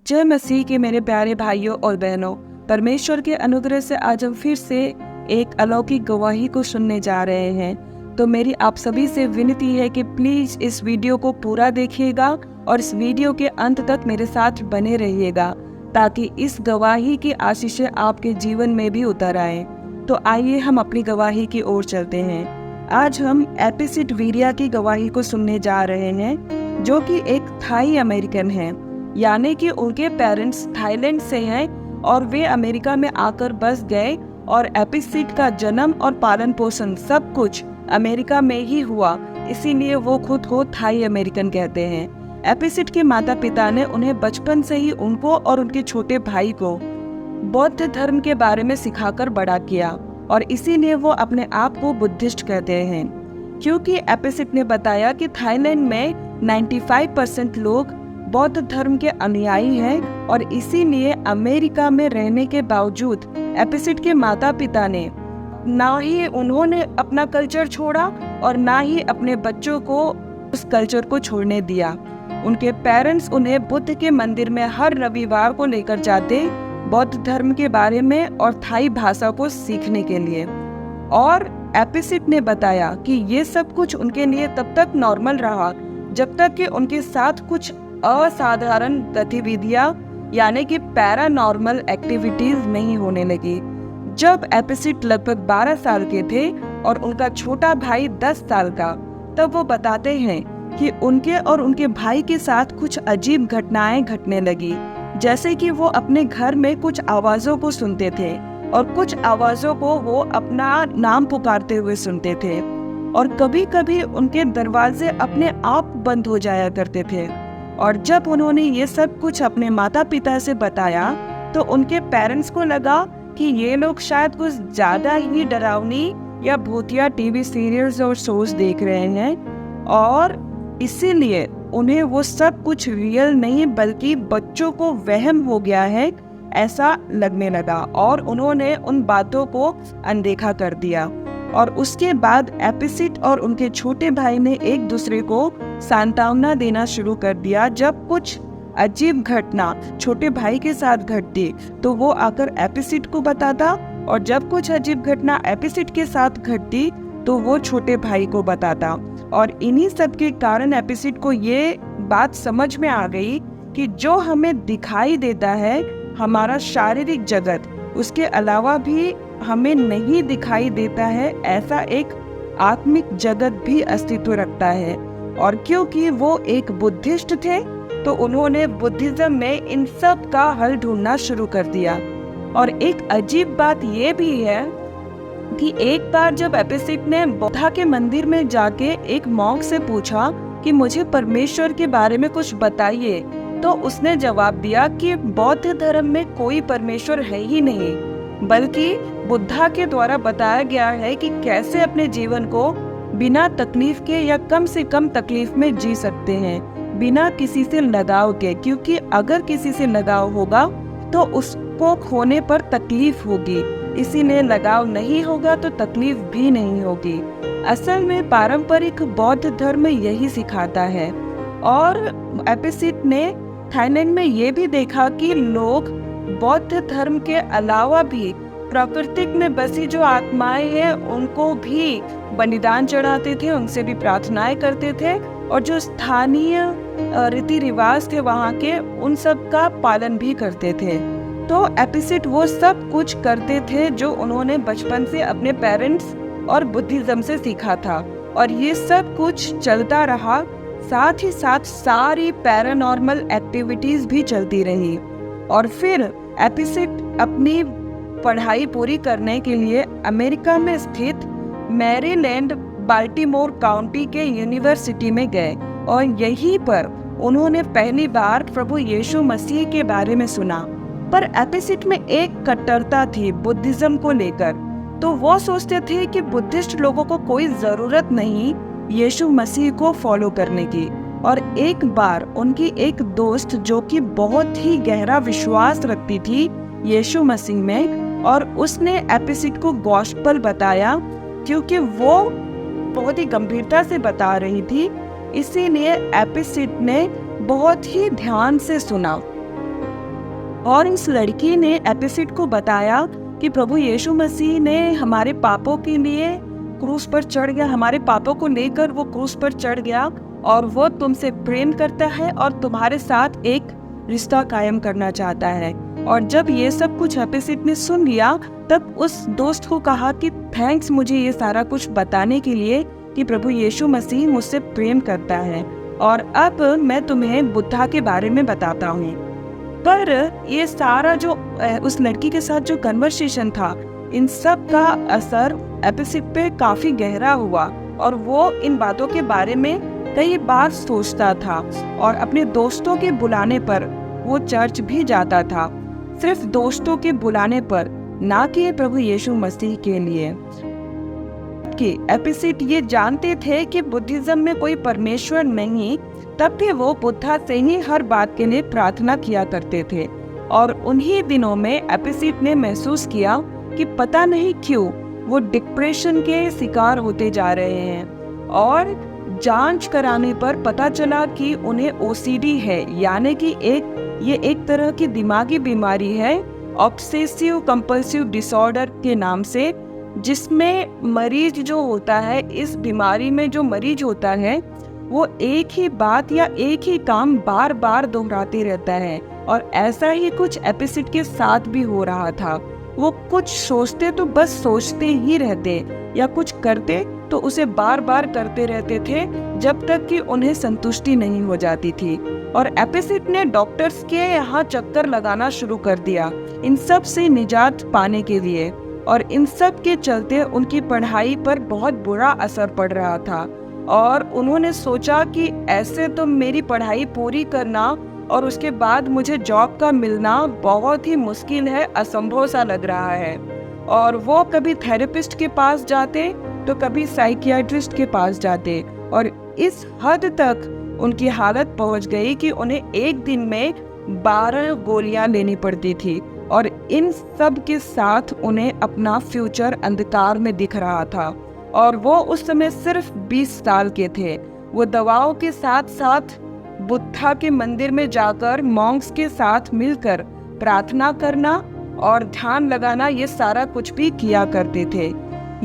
जय मसीह के मेरे प्यारे भाइयों और बहनों, परमेश्वर के अनुग्रह से आज हम फिर से एक अलौकिक गवाही को सुनने जा रहे हैं। तो मेरी आप सभी से विनती है कि प्लीज इस वीडियो को पूरा देखिएगा और इस वीडियो के अंत तक मेरे साथ बने रहिएगा, ताकि इस गवाही की आशीषें आपके जीवन में भी उतर आए। तो आइए हम अपनी गवाही की ओर चलते हैं। आज हम एपिसिड वीरिया की गवाही को सुनने जा रहे हैं, जो कि एक थाई अमेरिकन है, यानी कि उनके पेरेंट्स थाईलैंड से हैं और वे अमेरिका में आकर बस गए और एपिसिड का जन्म और पालन पोषण सब कुछ अमेरिका में ही हुआ, इसीलिए वो खुद को थाई अमेरिकन कहते हैं। एपिसिड के माता पिता ने उन्हें बचपन से ही उनको और उनके छोटे भाई को बौद्ध धर्म के बारे में सिखाकर बड़ा किया और इसीलिए वो अपने आप को बुद्धिस्ट कहते हैं। क्योंकि एपिसिड ने बताया कि थाईलैंड में 95% लोग बौद्ध धर्म के अनुयायी हैं और इसीलिए अमेरिका में रहने के बावजूद एपिसिड के माता पिता ने ना ही उन्होंने अपना कल्चर छोड़ा और ना ही अपने बच्चों को उस कल्चर को छोड़ने दिया। उनके पेरेंट्स उन्हें बुद्ध के मंदिर में हर रविवार को लेकर जाते बौद्ध धर्म के बारे में और थाई भाषा को सीखने के लिए। और एपिसिड ने बताया कि ये सब कुछ उनके लिए तब तक नॉर्मल रहा जब तक कि उनके साथ कुछ असाधारण गतिविधियां यानी कि पैरानॉर्मल एक्टिविटीज नहीं होने लगी। जब एपिसिड लगभग 12 साल के थे और उनका छोटा भाई 10 साल का, तब वो बताते हैं कि उनके और उनके भाई के साथ कुछ अजीब घटनाएं घटने लगी। जैसे कि वो अपने घर में कुछ आवाजों को सुनते थे और कुछ आवाजों को वो अपना नाम पुकारते हुए सुनते थे, और कभी कभी उनके दरवाजे अपने आप बंद हो जाया करते थे। और जब उन्होंने ये सब कुछ अपने माता पिता से बताया तो उनके पेरेंट्स को लगा कि ये लोग शायद कुछ ज्यादा ही डरावनी या भूतिया टीवी सीरियल्स और शोज देख रहे हैं, और इसीलिए उन्हें वो सब कुछ रियल नहीं बल्कि बच्चों को वहम हो गया है ऐसा लगने लगा, और उन्होंने उन बातों को अनदेखा कर दिया। और उसके बाद एपिसिड और उनके छोटे भाई ने एक दूसरे को सांत्वना देना शुरू कर दिया। जब कुछ अजीब घटना छोटे भाई के साथ घटती तो वो आकर एपिसिड को बताता, और जब कुछ अजीब घटना एपिसिड के साथ घटती तो वो छोटे भाई को बताता। और इन्हीं सब के कारण एपिसिड को ये बात समझ में आ गई कि जो हमें दिखाई देता है हमारा शारीरिक जगत, उसके अलावा भी हमें नहीं दिखाई देता है ऐसा एक आत्मिक जगत भी अस्तित्व रखता है। और क्योंकि वो एक बुद्धिस्ट थे तो उन्होंने बुद्धिज्म में इन सब का हल ढूंढना शुरू कर दिया। और एक अजीब बात ये भी है कि एक बार जब एपिसिड ने बुद्धा के मंदिर में जाके एक मॉन्क से पूछा कि मुझे परमेश्वर के बारे में कुछ बताइए, तो उसने जवाब दिया कि बौद्ध धर्म में कोई परमेश्वर है ही नहीं, बल्कि बुद्धा के द्वारा बताया गया है कि कैसे अपने जीवन को बिना तकलीफ के या कम से कम तकलीफ में जी सकते हैं, बिना किसी से लगाव के। क्योंकि अगर किसी से लगाव होगा तो उसको खोने पर तकलीफ होगी, इसीलिए लगाव नहीं होगा तो तकलीफ भी नहीं होगी। असल में पारंपरिक बौद्ध धर्म यही सिखाता है। और एपिसिड ने थाईलैंड में ये भी देखा कि लोग बौद्ध धर्म के अलावा भी प्राकृतिक में बसी जो आत्माएं हैं उनको भी बलिदान चढ़ाते थे, उनसे भी प्रार्थनाएं करते थे, और जो स्थानीय रीति रिवाज थे वहाँ के उन सब का पालन भी करते थे। तो एपिसिड वो सब कुछ करते थे जो उन्होंने बचपन से अपने पेरेंट्स और बुद्धिज्म से सीखा था, और ये सब कुछ चलता रहा। साथ ही साथ सारी पैरानॉर्मल एक्टिविटीज भी चलती रही। और फिर एपिसिड अपनी पढ़ाई पूरी करने के लिए अमेरिका में स्थित मैरीलैंड बाल्टीमोर काउंटी के यूनिवर्सिटी में गए, और यहीं पर उन्होंने पहली बार प्रभु यीशु मसीह के बारे में सुना। पर एपिसिड में एक कट्टरता थी बुद्धिज्म को लेकर, तो वो सोचते थे कि बुद्धिस्ट लोगों को कोई जरूरत नहीं यीशु मसीह को फॉलो करने की। और एक बार उनकी एक दोस्त जो कि बहुत ही गहरा विश्वास रखती थी यीशु मसीह में, और उसने एपिसिड को गॉस्पेल बताया क्योंकि वो बहुत ही गंभीरता से बता रही थी, इसीलिए एपिसिड ने बहुत ही ध्यान से सुना। और इस लड़की ने एपिसिड को बताया कि प्रभु यीशु मसीह ने हमारे पापों के लिए क्रूस पर चढ़ गया, हमारे पापों को लेकर वो क्रूस पर चढ़ गया और वो तुमसे प्रेम करता है और तुम्हारे साथ एक रिश्ता कायम करना चाहता है। और जब ये सब कुछ एपिसिड ने सुन लिया तब उस दोस्त को कहा कि थैंक्स मुझे ये सारा कुछ बताने के लिए कि प्रभु यीशु मसीह मुझसे प्रेम करता है। और अब मैं तुम्हें बुद्धा के बारे में बताता हूँ। पर ये सारा जो उस लड़की के साथ जो कन्वर्सेशन था, इन सब का असर एपिसिड पे काफी गहरा हुआ और वो इन बातों के बारे में कई बार सोचता था और अपने दोस्तों के बुलाने पर वो चर्च भी जाता था, सिर्फ दोस्तों के बुलाने पर, ना कि प्रभु यीशु मसीह के लिए। कि एपिसिड ये जानते थे कि बुद्धिज्म में कोई परमेश्वर नहीं, तब भी वो बुद्धा से ही हर बात के लिए प्रार्थना किया करते थे। और उन्हीं दिनों में एपिसिड ने महसूस किया कि पता नहीं क्यों वो डिप्रेशन के शिकार होते जा रहे हैं और जांच कराने पर पता चला कि उन्हें ओसीडी है, यानी कि ये एक तरह की दिमागी बीमारी है, ऑब्सेसिव कंपल्सिव डिसऑर्डर के नाम से, जिसमें मरीज जो होता है, इस बीमारी में जो मरीज होता है वो एक ही बात या एक ही काम बार बार दोहराते रहता है। और ऐसा ही कुछ एपिसिड के साथ भी हो रहा था। वो कुछ सोचते तो बस सोचते ही रहते या कुछ करते तो उसे बार बार करते रहते थे जब तक कि उन्हें संतुष्टि नहीं हो जाती थी। और एपिसिड ने डॉक्टर्स के यहाँ चक्कर लगाना शुरू कर दिया इन सब से निजात पाने के लिए। और इन सब के चलते उनकी पढ़ाई पर बहुत बुरा असर पड़ रहा था और उन्होंने सोचा कि ऐसे तो मेरी पढ़ाई पूरी करना और उसके बाद मुझे जॉब का मिलना बहुत ही मुश्किल है, असंभव सा लग रहा है। और वो कभी थेरेपिस्ट के पास जाते तो कभी साइकियाट्रिस्ट के पास जाते और इस हद तक उनकी हालत पहुंच गई कि उन्हें एक दिन में 12 गोलियां लेनी पड़ती थी। और इन सब के साथ उन्हें अपना फ्यूचर अंधकार में दिख रहा था और वो उस समय सिर्फ 20 साल के थे। वो दवाओं के साथ साथ बुद्धा के मंदिर में जाकर मॉन्क्स के साथ मिलकर प्रार्थना करना और ध्यान लगाना, ये सारा कुछ भी किया करते थे।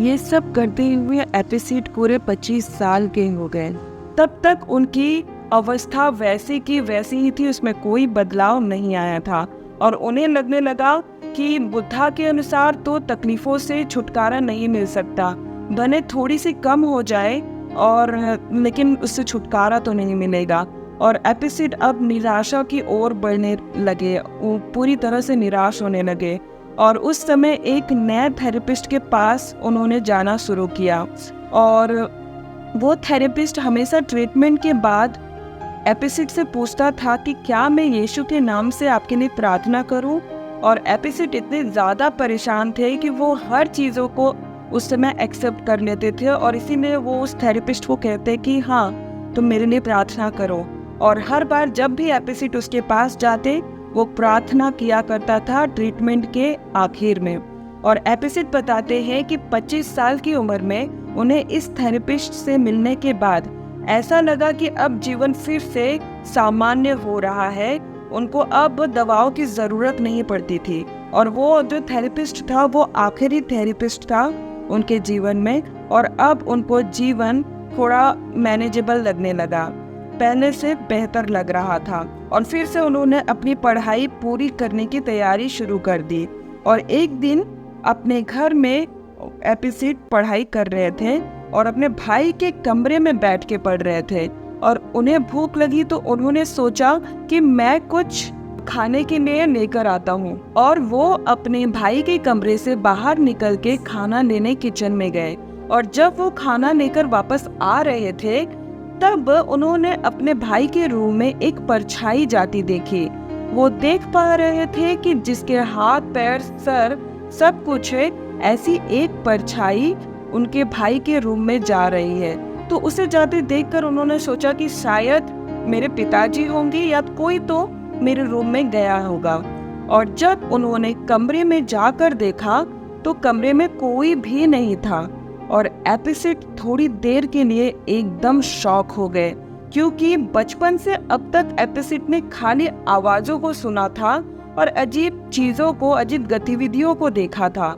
ये सब करते हुए एपिसिड पूरे 25 साल के हो गए। तब तक उनकी अवस्था वैसी की वैसी ही थी, उसमें कोई बदलाव नहीं आया था। और उन्हें लगने लगा कि बुद्धा के अनुसार तो तकलीफों से छुटकारा नहीं मिल सकता, भले थोड़ी सी कम हो जाए और लेकिन उससे छुटकारा तो नहीं मिलेगा। और एपिसिड अब निराशा की ओर बढ़ने लगे, वो पूरी तरह से निराश होने लगे। और उस समय एक नए थेरेपिस्ट के पास उन्होंने जाना शुरू किया और वो थेरेपिस्ट हमेशा ट्रीटमेंट के बाद एपिसिड से पूछता था कि क्या मैं यीशु के नाम से आपके लिए प्रार्थना करूं। और एपिसिड इतने ज़्यादा परेशान थे कि वो हर चीज़ों को उस समय एक्सेप्ट कर लेते थे और इसीलिए वो उस थेरेपिस्ट को कहते कि हाँ तुम मेरे लिए प्रार्थना करो। और हर बार जब भी एपिसिड उसके पास जाते वो प्रार्थना किया करता था ट्रीटमेंट के आखिर में। और एपिसिड बताते हैं कि 25 साल की उम्र में उन्हें इस थेरेपिस्ट से मिलने के बाद ऐसा लगा कि अब जीवन फिर से सामान्य हो रहा है, उनको अब दवाओं की ज़रूरत नहीं पड़ती थी। और वो जो थेरेपिस्ट था वो आखिरी थेरेपिस्ट था उनके जीवन में और अब उनको जीवन थोड़ा मैनेजेबल लगने लगा, पहले से बेहतर लग रहा था। और फिर से उन्होंने अपनी पढ़ाई पूरी करने की तैयारी शुरू कर दी। और एक दिन अपने घर में एपिसिड पढ़ाई कर रहे थे और अपने भाई के कमरे में बैठ के पढ़ रहे थे और उन्हें भूख लगी तो उन्होंने सोचा कि मैं कुछ खाने के लिए लेकर आता हूँ। और वो अपने भाई के कमरे से बाहर निकल के खाना लेने किचन में गए। और जब वो खाना लेकर वापस आ रहे थे तब उन्होंने अपने भाई के रूम में एक परछाई जाती देखी। वो देख पा रहे थे कि जिसके हाथ पैर सर सब कुछ है, ऐसी एक परछाई उनके भाई के रूम में जा रही है। तो उसे जाते देखकर उन्होंने सोचा कि शायद मेरे पिताजी होंगे या कोई तो मेरे रूम में गया होगा। और जब उन्होंने कमरे में जाकर देखा तो कमरे में कोई भी नहीं था और एपिसिड थोड़ी देर के लिए एकदम शॉक हो गए, क्योंकि बचपन से अब तक एपिसिड ने खाली आवाजों को सुना था और अजीब चीजों को, अजीब गतिविधियों को देखा था,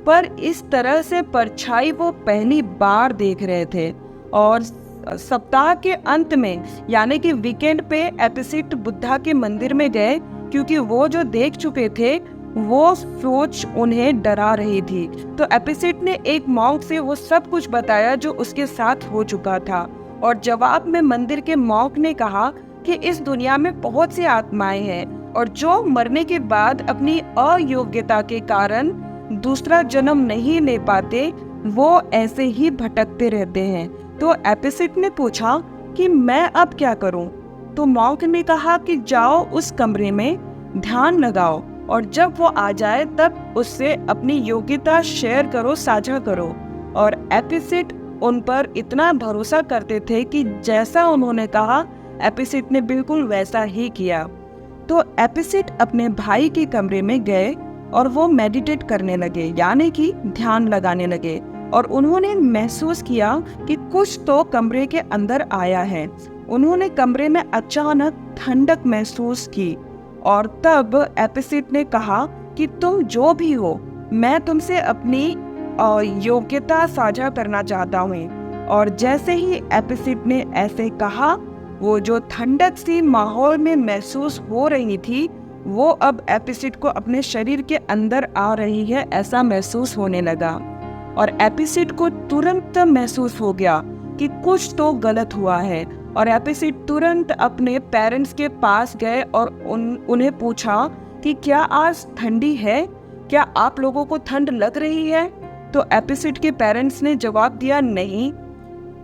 पर इस तरह से परछाई वो पहली बार देख रहे थे। और सप्ताह के अंत में यानी कि वीकेंड पे एपिसिट बुद्धा के मंदिर में गए, क्योंकि वो जो देख चुके थे वो सोच उन्हें डरा रही थी। तो एपिसिट ने एक मॉन्क से वो सब कुछ बताया जो उसके साथ हो चुका था, और जवाब में मंदिर के मॉन्क ने कहा कि इस दुनिया में बहुत सी आत्माएं हैं और जो मरने के बाद अपनी अयोग्यता के कारण दूसरा जन्म नहीं ले पाते, वो ऐसे ही भटकते रहते हैं। तो एपिसिट ने पूछा कि मैं अब क्या करूं? तो मॉन्क ने कहा कि जाओ उस कमरे में ध्यान लगाओ, और जब वो आ जाए तब उससे अपनी योग्यता शेयर करो, साझा करो। और एपिसिट उन पर इतना भरोसा करते थे कि जैसा उन्होंने कहा एपिसिट ने बिल्कुल वैसा ही किया। तो एपिसिट अपने भाई के कमरे में गए और वो मेडिटेट करने लगे, यानी कि ध्यान लगाने लगे, और उन्होंने महसूस किया कि कुछ तो कमरे के अंदर आया है। उन्होंने कमरे में अचानक ठंडक महसूस की, और तब एपिसिट ने कहा कि तुम जो भी हो, मैं तुमसे अपनी योग्यता साझा करना चाहता हूँ। और जैसे ही एपिसिट ने ऐसे कहा, वो जो ठंडक सी माहौल में महसूस हो रही थी वो अब एपिसिट को अपने शरीर के अंदर आ रही है, ऐसा महसूस होने लगा। और एपिसिट को तुरंत महसूस हो गया कि कुछ तो गलत हुआ है, और एपिसिट तुरंत अपने पेरेंट्स के पास गए और उन्हें पूछा कि क्या आज ठंडी है, क्या आप लोगों को ठंड लग रही है? तो एपिसिट के पेरेंट्स ने जवाब दिया नहीं।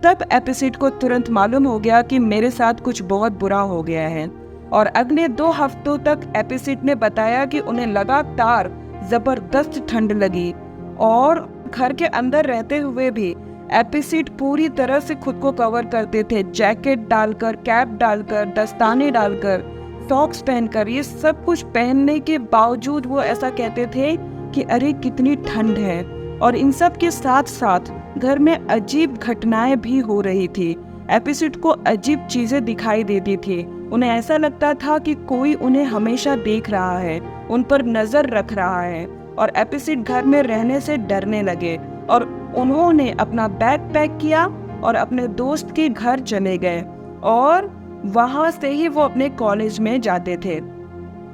तब एपिसिट को तुरंत मालूम हो गया कि मेरे साथ कुछ बहुत बुरा हो गया है। और अगले 2 हफ्तों तक एपिसिट ने बताया कि उन्हें लगातार जबरदस्त ठंड लगी, और घर के अंदर रहते हुए भी एपिसिट पूरी तरह से खुद को कवर करते थे, जैकेट डालकर, कैप डालकर, दस्ताने डालकर, सॉक्स पहनकर। ये सब कुछ पहनने के बावजूद वो ऐसा कहते थे कि अरे कितनी ठंड है। और इन सब के साथ साथ घर में अजीब घटनाएं भी हो रही थी। एपिसिट को अजीब चीजें दिखाई देती थी। उन्हें ऐसा लगता था कि कोई उन्हें हमेशा देख रहा है, उन पर नजर रख रहा है। और एपिसिट घर में रहने से डरने लगे, और उन्होंने अपना बैग पैक किया और अपने दोस्त के घर चले गए, और वहां से ही वो अपने कॉलेज में जाते थे।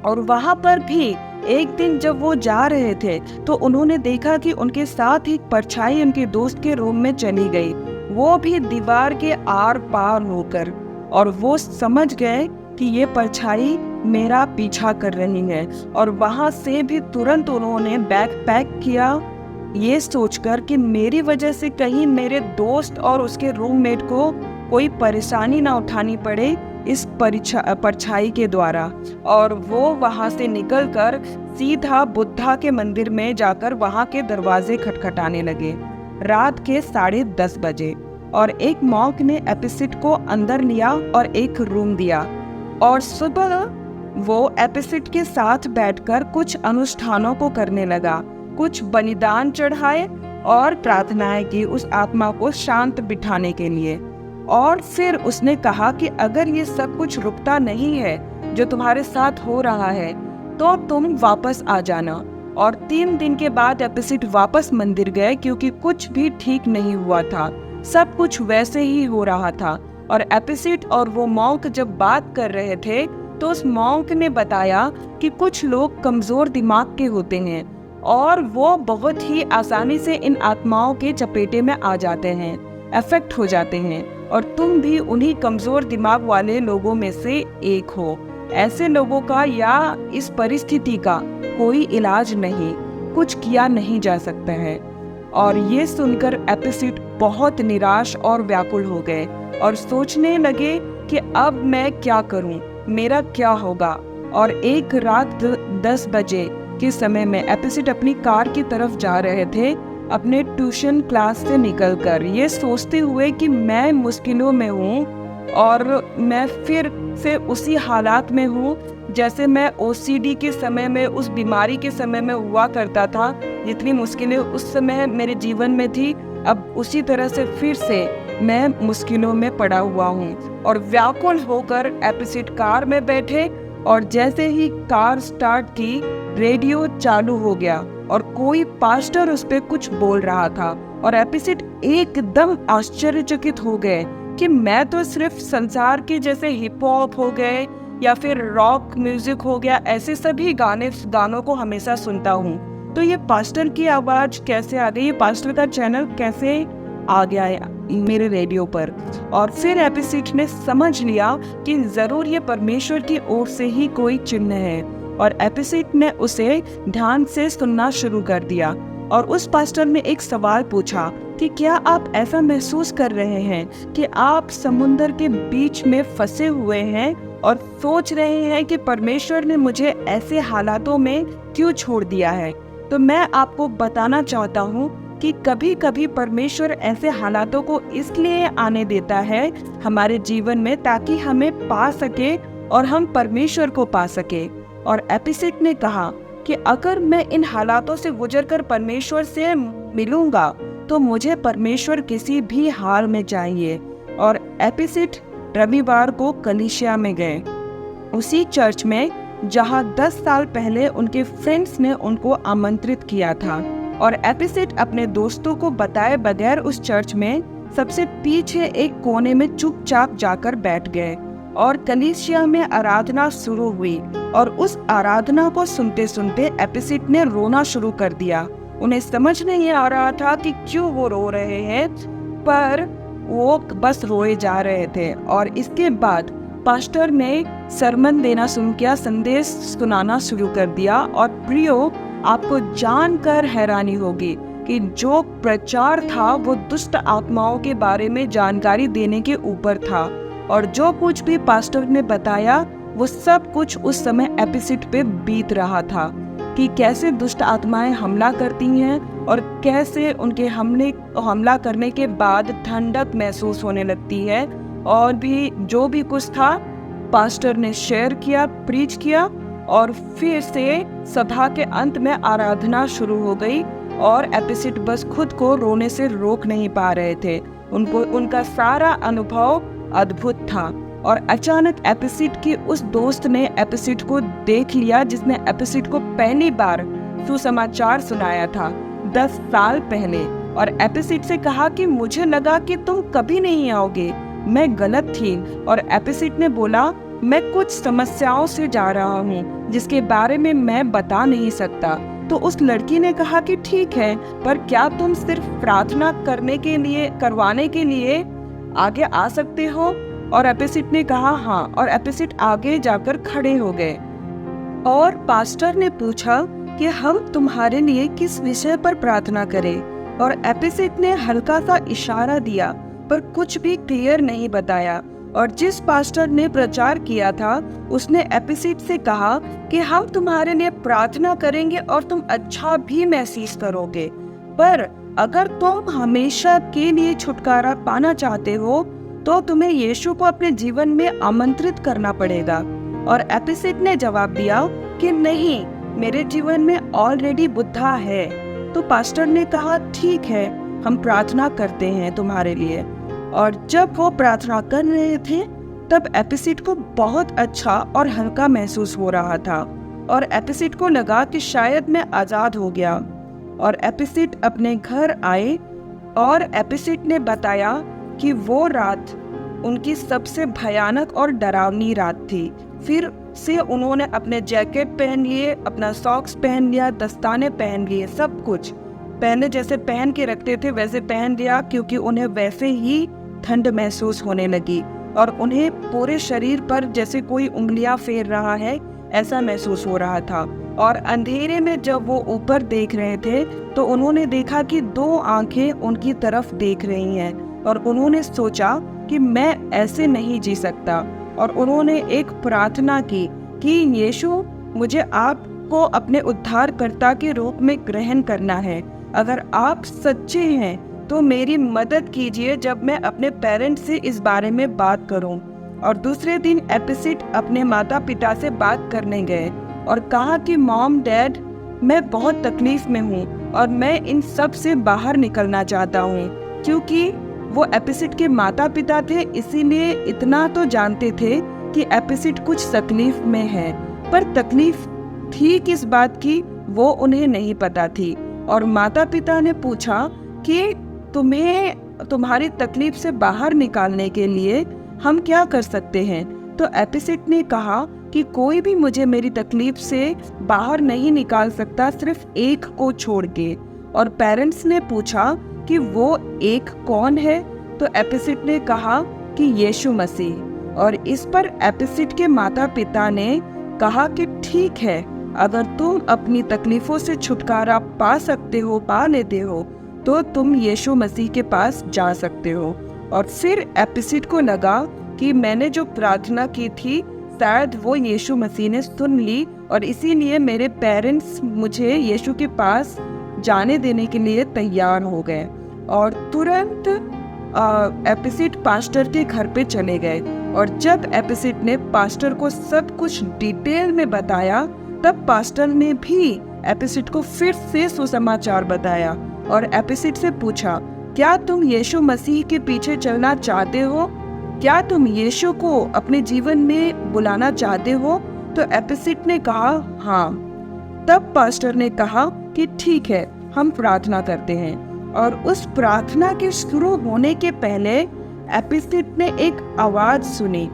और वहां पर भी एक दिन जब वो जा रहे थे तो उन्होंने देखा कि उनके साथ एक परछाई उनके दोस्त के रूम में चली गई, वो भी दीवार के आर पार होकर। और वो समझ गए कि ये परछाई मेरा पीछा कर रही है, और वहां से भी तुरंत उन्होंने बैग पैक किया, ये सोचकर कि मेरी वजह से कहीं मेरे दोस्त और उसके रूममेट को कोई परेशानी ना उठानी पड़े इस परछाई के द्वारा। और वो वहां से निकलकर सीधा बुद्धा के मंदिर में जाकर वहां के दरवाजे खटखटाने लगे। रात के 10:30 बजे, और एक मॉन्क ने एपिसिट को अंदर लिया और एक रूम दिया, और सुबह वो एपिसिट के साथ बैठकर कुछ अनुष्ठानों को करने लगा, कुछ बलिदान चढ़ाए और प्रार्थनाएं की उस आत्मा को शांत बिठाने के लिए। और फिर उसने कहा कि अगर ये सब कुछ रुकता नहीं है जो तुम्हारे साथ हो रहा है तो तुम वापस आ जाना। और 3 दिन के बाद एपिसिट वापस मंदिर गए, क्योंकि कुछ भी ठीक नहीं हुआ था, सब कुछ वैसे ही हो रहा था। और एपिसिट और वो मॉन्क जब बात कर रहे थे तो उस मॉन्क ने बताया कि कुछ लोग कमजोर दिमाग के होते हैं और वो बहुत ही आसानी से इन आत्माओं के चपेटे में आ जाते हैं, अफेक्ट हो जाते हैं, और तुम भी उन्हीं कमजोर दिमाग वाले लोगों में से एक हो। ऐसे लोगों का या इस परिस्थिति का कोई इलाज नहीं, कुछ किया नहीं जा सकता है। और ये सुनकर एपिसिट बहुत निराश और व्याकुल हो गए और सोचने लगे कि अब मैं क्या करूं, मेरा क्या होगा। और एक रात 10 बजे के समय में एपिसिट अपनी कार की तरफ जा रहे थे, अपने ट्यूशन क्लास से निकलकर, ये सोचते हुए कि मैं मुश्किलों में हूँ और मैं फिर से उसी हालात में हूँ जैसे मैं ओसीडी के समय में, उस बीमारी के समय में हुआ करता था। जितनी मुश्किलें उस समय मेरे जीवन में थी, अब उसी तरह से फिर से मैं मुश्किलों में पड़ा हुआ हूँ। और व्याकुल होकर एपिसिट कार में बैठे और जैसे ही कार स्टार्ट की, रेडियो चालू हो गया और कोई पास्टर उस पे कुछ बोल रहा था और एपिसिड एकदम आश्चर्यचकित हो गए कि मैं तो सिर्फ संसार के जैसे हिप हॉप हो गए या फिर रॉक म्यूजिक हो गया, ऐसे सभी गानों को हमेशा सुनता हूँ, तो ये पास्टर की आवाज कैसे आ गई, ये पास्टर का चैनल कैसे आ गया है मेरे रेडियो पर। और फिर एपिसिड ने समझ लिया कि जरूर ये परमेश्वर की ओर से ही कोई चिन्ह है और एपिसिड ने उसे ध्यान से सुनना शुरू कर दिया। और उस पास्टर ने एक सवाल पूछा कि क्या आप ऐसा महसूस कर रहे हैं कि आप समुंदर के बीच में फंसे हुए हैं और सोच रहे हैं कि परमेश्वर ने मुझे ऐसे हालातों में क्यों छोड़ दिया है? तो मैं आपको बताना चाहता हूँ कि कभी कभी परमेश्वर ऐसे हालातों को इसलिए आने देता है हमारे जीवन में ताकि हमें पा सके और हम परमेश्वर को पा सके। और एपिसिड ने कहा कि अगर मैं इन हालातों से गुजरकर परमेश्वर से मिलूंगा तो मुझे परमेश्वर किसी भी हाल में चाहिए। और एपिसिड रविवार को कलीसिया में गए, उसी चर्च में जहां 10 साल पहले उनके फ्रेंड्स ने उनको आमंत्रित किया था। और एपिसिड अपने दोस्तों को बताए बगैर उस चर्च में सबसे पीछे एक कोने में चुपचाप जाकर बैठ गए और कलीसिया में आराधना शुरू हुई। और उस आराधना को सुनते सुनते एपिसिड ने रोना शुरू कर दिया। उन्हें समझ नहीं आ रहा था कि क्यों वो रो रहे हैं, पर वो बस रोए जा रहे थे। और इसके बाद पास्टर ने सरमन देना शुरू किया, संदेश सुनाना शुरू कर दिया। और प्रियो, आपको जानकर हैरानी होगी कि जो प्रचार था वो दुष्ट आत्माओं के बारे में जानकारी देने के ऊपर था। और जो कुछ भी पास्टर ने बताया वो सब कुछ उस समय एपिसिड पे बीत रहा था कि कैसे दुष्ट आत्माएं हमला करती हैं और कैसे उनके हमला करने के बाद ठंडक महसूस होने लगती है। और भी जो भी कुछ था पास्टर ने शेयर किया, प्रीच किया। और फिर से सभा के अंत में आराधना शुरू हो गई और एपिसिड बस खुद को रोने से रोक नहीं पा रहे थे। उनका सारा अनुभव अद्भुत था। और अचानक एपिसिड की उस दोस्त ने एपिसिड को देख लिया जिसने एपिसिड को पहली बार सुसमाचार सुनाया था 10 साल पहले। और एपिसिड से कहा कि मुझे लगा कि तुम कभी नहीं आओगे, मैं गलत थी। और एपिसिड ने बोला, मैं कुछ समस्याओं से जा रहा हूँ जिसके बारे में मैं बता नहीं सकता। तो उस लड़की ने कहा कि ठीक है, पर क्या तुम सिर्फ प्रार्थना करवाने के लिए आगे आ सकते हो? और एपिसिड ने कहा हाँ। और एपिसिड आगे जाकर खड़े हो गए और पास्टर ने पूछा कि हम तुम्हारे लिए किस विषय पर प्रार्थना करें? और एपिसिड ने हल्का सा इशारा दिया पर कुछ भी क्लियर नहीं बताया। और जिस पास्टर ने प्रचार किया था उसने एपिसिड से कहा कि हम तुम्हारे लिए प्रार्थना करेंगे और तुम अच्छा भी महसूस करोगे, पर अगर तुम हमेशा के लिए छुटकारा पाना चाहते हो तो तुम्हें यीशु को अपने जीवन में आमंत्रित करना पड़ेगा। और एपिसिड ने जवाब दिया कि नहीं, मेरे जीवन में ऑलरेडी बुद्धा है। तो पास्टर ने कहा ठीक है, हम प्रार्थना करते हैं तुम्हारे लिए। और जब वो प्रार्थना कर रहे थे तब एपिसिड को बहुत अच्छा और हल्का महसूस हो रहा था और एपिसिड को लगा कि शायद मैं आज़ाद हो गया। और एपिसिड अपने घर आए और एपिसिड ने बताया कि वो रात उनकी सबसे भयानक और डरावनी रात थी। फिर से उन्होंने अपने जैकेट पहन लिए, अपना सॉक्स पहन लिया, दस्ताने पहन लिए, सब कुछ पहले जैसे पहन के रखते थे वैसे पहन लिया, क्योंकि उन्हें वैसे ही ठंड महसूस होने लगी और उन्हें पूरे शरीर पर जैसे कोई उंगलियां फेर रहा है ऐसा महसूस हो रहा था। और अंधेरे में जब वो ऊपर देख रहे थे तो उन्होंने देखा कि 2 आंखें उनकी तरफ देख रही हैं और उन्होंने सोचा कि मैं ऐसे नहीं जी सकता। और उन्होंने एक प्रार्थना की कि यीशु, मुझे आपको अपने उद्धारकर्ता के रूप में ग्रहण करना है। अगर आप सच्चे हैं तो मेरी मदद कीजिए जब मैं अपने पेरेंट्स से इस बारे में बात करूं। और दूसरे दिन एपिसिड अपने माता पिता से बात करने गए और कहा कि मॉम डैड, मैं बहुत तकलीफ में हूँ और मैं इन सब से बाहर निकलना चाहता हूँ। क्योंकि वो एपिसिड के माता पिता थे इसीलिए इतना तो जानते थे कि एपिसिड कुछ तकलीफ में है, पर तकलीफ थी किस बात की वो उन्हें नहीं पता थी। और माता पिता ने पूछा कि तुम्हें तुम्हारी तकलीफ से बाहर निकालने के लिए हम क्या कर सकते हैं। तो एपिसिड ने कहा कि कोई भी मुझे मेरी तकलीफ से बाहर नहीं निकाल सकता, सिर्फ एक को छोड़ के। और पेरेंट्स ने पूछा कि वो एक कौन है। तो एपिसिड ने कहा कि यीशु मसीह। और इस पर एपिसिड के माता पिता ने कहा कि ठीक है, अगर तुम अपनी तकलीफों से छुटकारा पा सकते हो, पा लेते हो, तो तुम यीशु मसीह के पास जा सकते हो। और फिर एपिसिड को लगा कि मैंने जो प्रार्थना की थी शायद वो यीशु मसीह ने सुन ली, और इसीलिए मेरे पेरेंट्स मुझे यीशु के पास जाने देने के लिए तैयार हो गए। और तुरंत एपिसिड पास्टर के घर पे चले गए। और जब एपिसिड ने पास्टर को सब कुछ डिटेल में बताया, तब पास्टर ने भी एपिसिड को फिर से सुसमाचार बताया और एपिसिड से पूछा, क्या तुम यीशु मसीह के पीछे चलना चाहते हो? क्या तुम यीशु को अपने जीवन में बुलाना चाहते हो? तो एपिसिड ने कहा हाँ। तब पास्टर ने कहा कि ठीक है, हम प्रार्थना करते हैं। और उस प्रार्थना के शुरू होने के पहले एपिसिड ने एक आवाज सुनी।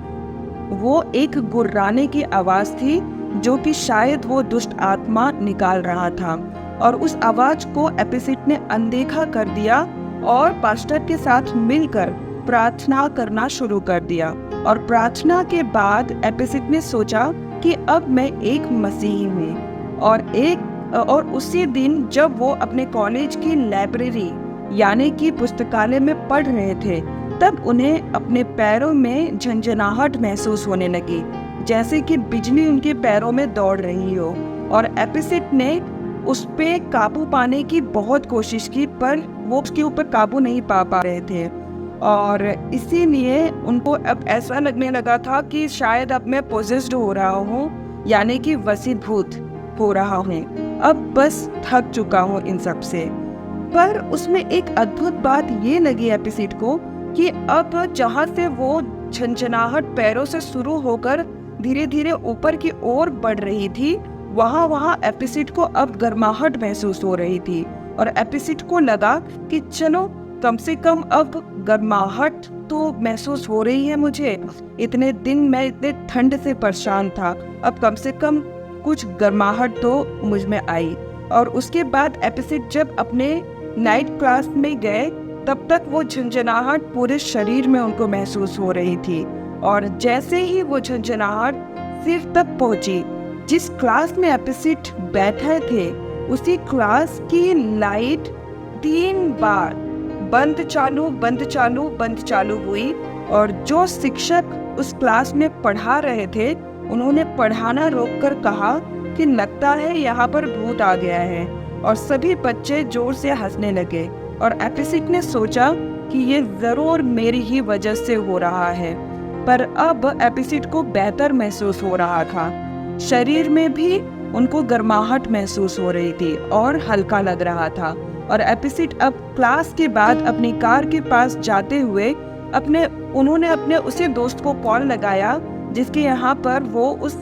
वो एक गुर्राने की आवाज थी, जो कि शायद वो दुष्ट आत्मा निकाल रहा था। और उस आवाज को एपिसिड ने अनदेखा कर दिया और पास्टर के साथ मिलकर प्रार्थना करना शुरू कर दिया। और प्रार्थना के बाद एपिसिड ने सोचा कि अब मैं एक मसीही हूँ। और उसी दिन जब वो अपने कॉलेज की लाइब्रेरी यानी कि पुस्तकालय में पढ़ रहे थे, तब उन्हें अपने पैरों में झंझनाहट महसूस होने लगी, जैसे कि बिजली उनके पैरों में दौड़ रही हो। और एपिसिड ने उस पे काबू पाने की बहुत कोशिश की, पर वो उसके ऊपर काबू नहीं पा रहे थे। और इसीलिए उनको अब ऐसा लगने लगा था कि शायद अब मैं पोजेस्ड हो रहा हूँ, यानी कि वशीभूत हो रहा हूँ। अब बस थक चुका हूँ इन सब से। पर उसमें एक अद्भुत बात ये लगी एपिसिड को कि अब जहाँ से वो झंझनाहट पैरों से शुरू होकर धीरे धीरे ऊपर की ओर बढ़ रही थी, वहाँ एपिसिड को अब गर्माहट महसूस हो रही थी। और एपिसिड को लगा कि चलो कम से कम अब गर्माहट तो महसूस हो रही है मुझे। इतने दिन मैं इतने ठंड से परेशान था, अब कम से कम कुछ गर्माहट तो मुझ में आई। और उसके बाद एपिसिड जब अपने नाइट क्लास में गए, तब तक वो झंझनाहट पूरे शरीर में उनको महसूस हो रही थी। और जैसे ही वो झंझनाहट सिर तक पहुंची, जिस क्लास में एपिसिड बैठे थे, उसी क्लास की लाइट 3 बार बंद चालू बंद चालू बंद चालू हुई। और जो शिक्षक उस क्लास में पढ़ा रहे थे, उन्होंने पढ़ाना रोककर कहा कि लगता है यहाँ पर भूत आ गया है। और सभी बच्चे जोर से हंसने लगे। और एपिसिड ने सोचा कि ये जरूर मेरी ही वजह से हो रहा है। पर अब एपिसिड को बेहतर महसूस हो रहा था। शरीर में भी उनको गर्माहट महसूस हो रही थी और हल्का लग रहा था। और एपिसिड अब क्लास के बाद अपनी कार के पास जाते हुए उन्होंने अपने उसी दोस्त को कॉल लगाया, जिसके यहाँ पर वो उस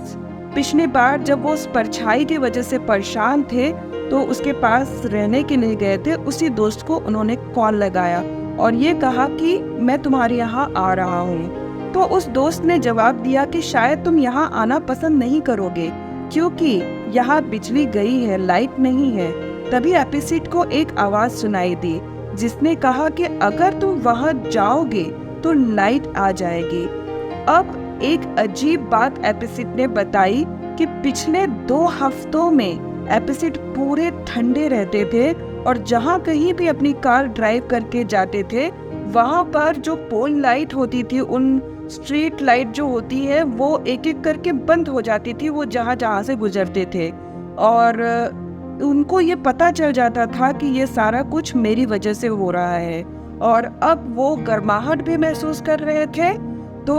पिछली बार जब वो उस परछाई की वजह से परेशान थे, तो उसके पास रहने के लिए गए थे। उसी दोस्त को उन्होंने कॉल लगाया और ये कहा कि मैं तुम्हारे यहाँ आ रहा हूँ। तो उस दोस्त ने जवाब दिया कि शायद तुम यहाँ आना पसंद नहीं करोगे, क्योंकि यहाँ बिजली गई है, लाइट नहीं है। तभी एपिसिड को एक आवाज सुनाई दी, जिसने कहा कि अगर तुम वहाँ जाओगे तो लाइट आ जाएगी। अब एक अजीब बात एपिसिड ने बताई कि पिछले 2 हफ्तों में एपिसिड पूरे ठंडे रहते थे और जहाँ कहीं भी अपनी कार ड्राइव करके जाते थे, वहाँ पर जो पोल लाइट होती थी, उन स्ट्रीट लाइट जो होती है, वो एक एक करके बंद हो जाती थी, वो जहाँ से गुजरते थे। और उनको ये पता चल जाता था कि ये सारा कुछ मेरी वजह से हो रहा है। और अब वो गर्माहट भी महसूस कर रहे थे। तो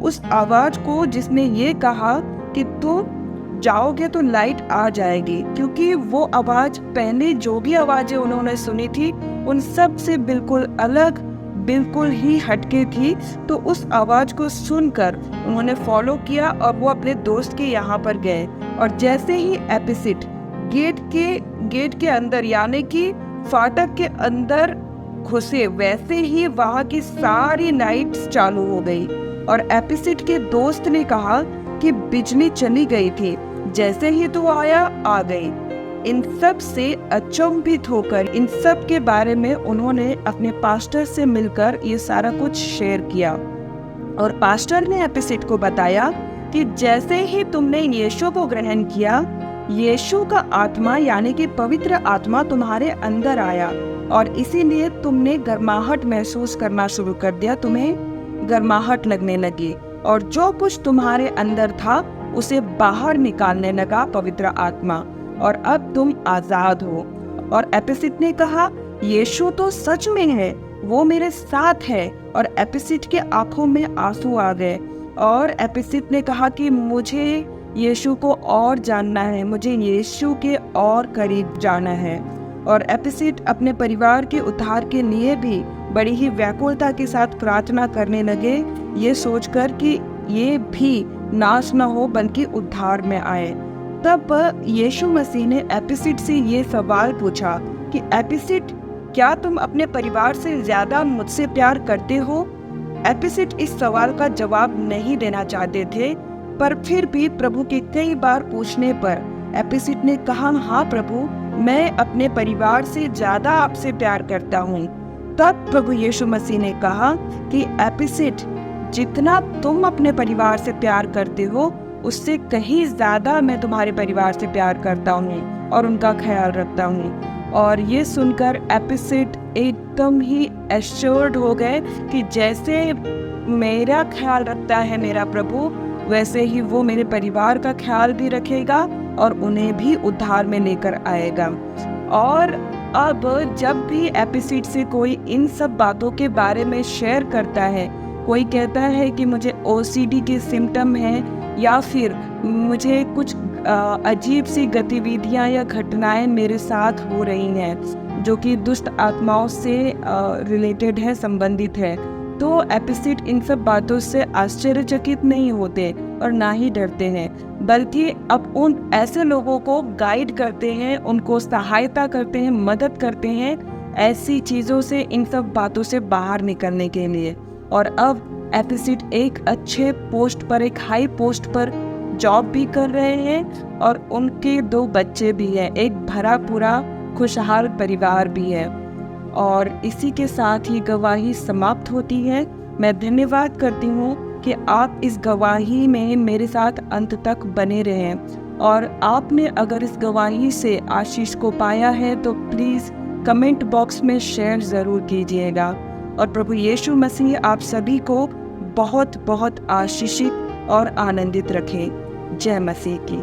उस आवाज को जिसने ये कहा कि तुम जाओगे तो लाइट आ जाएगी, क्योंकि वो आवाज पहले जो भी आवाजें उन्होंने सुनी थी, उन सब से बिल्कुल अलग, बिल्कुल ही हटके थी। तो उस आवाज़ को सुनकर उन्होंने फॉलो किया और वो अपने दोस्त के यहाँ पर गए। और जैसे ही एपिसिड गेट के अंदर यानी कि फाटक के अंदर घुसे, वैसे ही वहाँ की सारी लाइट्स चालू हो गई। और एपिसिड के दोस्त ने कहा कि बिजली चली गई थी, जैसे ही तू आया आ गई। इन सब से अचंभित होकर इन सब के बारे में उन्होंने अपने पास्टर से मिलकर ये सारा कुछ शेयर किया। और पास्टर ने एपिसिड को बताया कि जैसे ही तुमने यीशु को ग्रहण किया, यीशु का आत्मा यानी कि पवित्र आत्मा तुम्हारे अंदर आया और इसीलिए तुमने गर्माहट महसूस करना शुरू कर दिया, तुम्हें गर्माहट लगने लगी और जो कुछ तुम्हारे अंदर था उसे बाहर निकालने लगा पवित्र आत्मा, और अब तुम आजाद हो। और एपिसिड ने कहा, यीशु तो सच में है, वो मेरे साथ है। और एपिसिड के आंखों में आंसू आ गए और एपिसिड ने कहा कि मुझे यीशु को और जानना है, मुझे यीशु के और करीब जाना है। और एपिसिड अपने परिवार के उद्धार के लिए भी बड़ी ही व्याकुलता के साथ प्रार्थना करने लगे, ये सोचकर कि ये भी नाश न हो बल्कि उद्धार में आए। तब यीशु मसीह ने एपिसिड से ये सवाल पूछा कि एपिसिड, क्या तुम अपने परिवार से ज्यादा मुझसे प्यार करते हो? एपिसिड इस सवाल का जवाब नहीं देना चाहते थे, पर फिर भी प्रभु के कई बार पूछने पर एपिसिड ने कहा, हाँ प्रभु, मैं अपने परिवार से ज्यादा आपसे प्यार करता हूँ। तब प्रभु यीशु मसीह ने कहा कि एपिसिड, जितना तुम अपने परिवार से प्यार करते हो उससे कहीं ज्यादा मैं तुम्हारे परिवार से प्यार करता हूँ और उनका ख्याल रखता हूँ। और ये सुनकर एपिसिड एकदम ही एश्योर्ड हो गए कि जैसे मेरा ख्याल रखता है मेरा प्रभु, वैसे ही वो मेरे परिवार का ख्याल भी रखेगा और उन्हें भी उद्धार में लेकर आएगा। और अब जब भी एपिसिड से कोई इन सब बातों के बारे में शेयर करता है, कोई कहता है कि मुझे OCD के सिम्टम हैं या फिर मुझे कुछ अजीब सी गतिविधियां या घटनाएं मेरे साथ हो रही हैं जो कि दुष्ट आत्माओं से रिलेटेड है, संबंधित है, तो एपिसिड इन सब बातों से आश्चर्यचकित नहीं होते और ना ही डरते हैं, बल्कि अब उन ऐसे लोगों को गाइड करते हैं, उनको सहायता करते हैं, मदद करते हैं ऐसी चीज़ों से, इन सब बातों से बाहर निकलने के लिए। और अब एपिसिड एक अच्छे पोस्ट पर, एक हाई पोस्ट पर जॉब भी कर रहे हैं और उनके 2 बच्चे भी हैं, एक भरा पूरा खुशहाल परिवार भी है। और इसी के साथ ही गवाही समाप्त होती है। मैं धन्यवाद करती हूँ कि आप इस गवाही में मेरे साथ अंत तक बने रहें, और आपने अगर इस गवाही से आशीष को पाया है तो प्लीज़ कमेंट बॉक्स में शेयर ज़रूर कीजिएगा। और प्रभु यीशु मसीह आप सभी को बहुत बहुत आशीषित और आनंदित रखें। जय मसीह की।